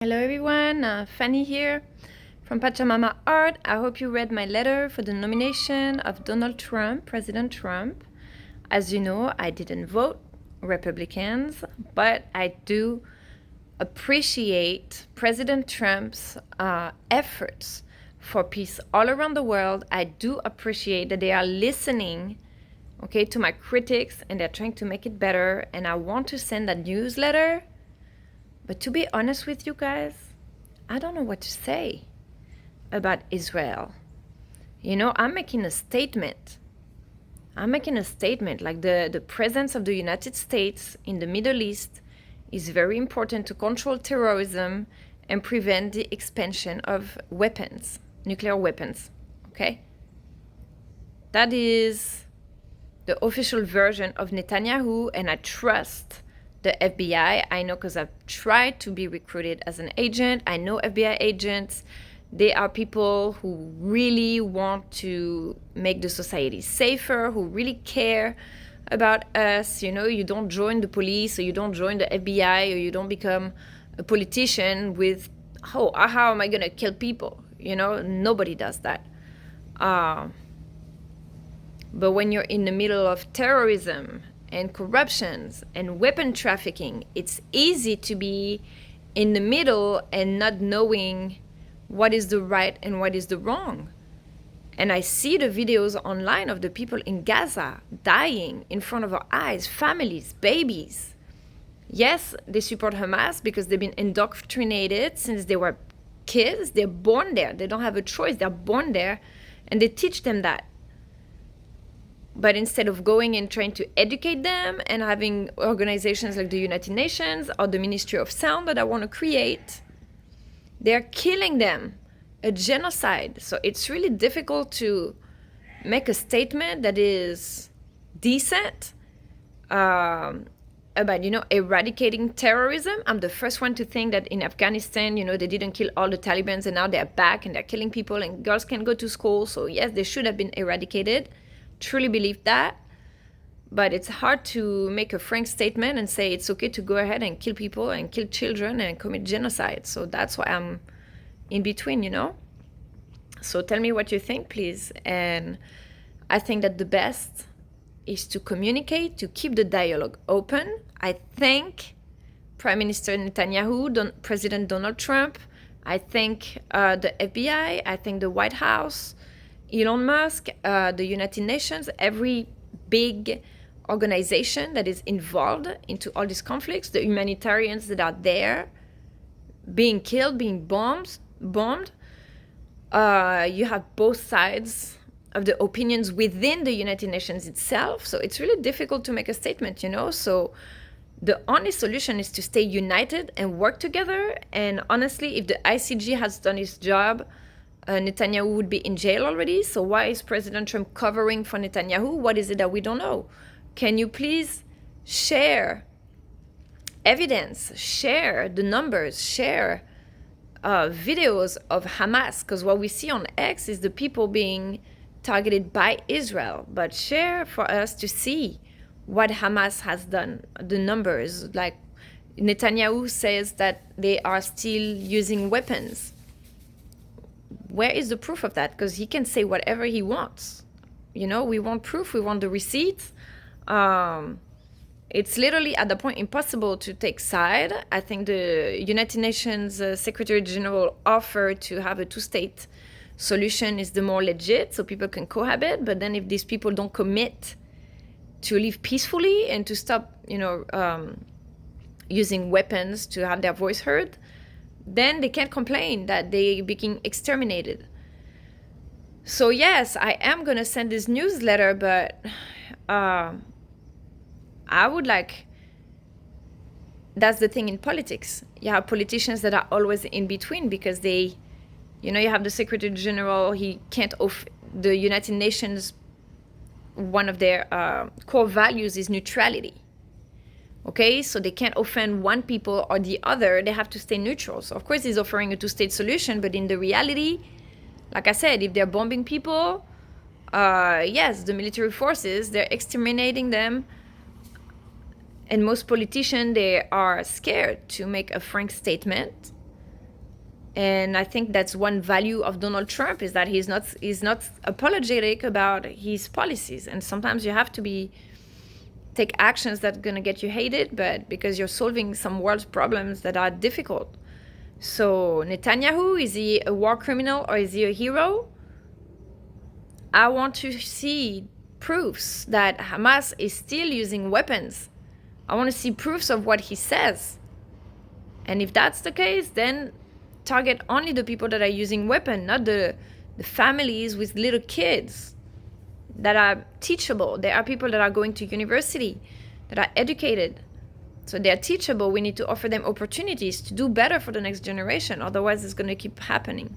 Hello everyone, Fanny here from Pachamama Art. I hope you read my letter for the nomination of Donald Trump, President Trump. As you know, I didn't vote Republicans, but I do appreciate President Trump's efforts for peace all around the world. I do appreciate that they are listening, okay, to my critics and they're trying to make it better. And I want to send a newsletter. But to be honest with you guys, I don't know what to say about Israel. You know, I'm making a statement. Like the presence of the United States in the Middle East is very important to control terrorism and prevent the expansion of weapons, nuclear weapons, okay? That is the official version of Netanyahu, and I trust the FBI. I know because I've tried to be recruited as an agent. I know FBI agents. They are people who really want to make the society safer, who really care about us. You know, you don't join the police or you don't join the FBI or you don't become a politician with, how am I going to kill people? You know, nobody does that. But when you're in the middle of terrorism and corruptions and weapon trafficking, it's easy to be in the middle and not knowing what is the right and what is the wrong. And I see the videos online of the people in Gaza dying in front of our eyes, families, babies. Yes, they support Hamas because they've been indoctrinated since they were kids. They're born there. They don't have a choice. They're born there, and they teach them that. But instead of going and trying to educate them and having organizations like the United Nations or the Ministry of Sound that I want to create, they're killing them, a genocide. So it's really difficult to make a statement that is decent about, eradicating terrorism. I'm the first one to think that in Afghanistan, they didn't kill all the Taliban and now they're back and they're killing people and girls can go to school. So yes, they should have been eradicated. Truly believe that, but it's hard to make a frank statement and say it's okay to go ahead and kill people and kill children and commit genocide. So that's why I'm in between, So tell me what you think, please. And I think that the best is to communicate, to keep the dialogue open. I thank Prime Minister Netanyahu, President Donald Trump. I thank the FBI. I thank the White House, Elon Musk, the United Nations, every big organization that is involved into all these conflicts, the humanitarians that are there, being killed, being bombed. You have both sides of the opinions within the United Nations itself. So it's really difficult to make a statement, So the only solution is to stay united and work together. And honestly, if the ICJ has done its job, Netanyahu would be in jail already. So why is President Trump covering for Netanyahu? What is it that we don't know? Can you please share evidence, share the numbers, share videos of Hamas? Because what we see on X is the people being targeted by Israel. But share for us to see what Hamas has done, the numbers. Like Netanyahu says that they are still using weapons. Where is the proof of that? Because he can say whatever he wants. We want proof. We want the receipts. It's literally at the point impossible to take side. I think the United Nations Secretary General offered to have a two-state solution is the more legit, so people can cohabit. But then if these people don't commit to live peacefully and to stop, using weapons to have their voice heard, then they can't complain that they became exterminated. So yes, I am going to send this newsletter, but I would that's the thing in politics. You have politicians that are always in between because they, you have the Secretary General, he can't the United Nations, one of their core values is neutrality. Okay, so they can't offend one people or the other. They have to stay neutral. So of course he's offering a two-state solution, but in the reality, like I said, if they're bombing people, yes, the military forces, they're exterminating them. And most politicians, they are scared to make a frank statement And I think that's one value of Donald Trump, is that he's not apologetic about his policies. And sometimes you have to take actions that are going to get you hated, but because you're solving some world's problems that are difficult. So Netanyahu, is he a war criminal or is he a hero? I want to see proofs that Hamas is still using weapons. I want to see proofs of what he says. And if that's the case, then target only the people that are using weapons, not the families with little kids that are teachable. There are people that are going to university, that are educated. So they're teachable. We need to offer them opportunities to do better for the next generation. Otherwise, it's going to keep happening.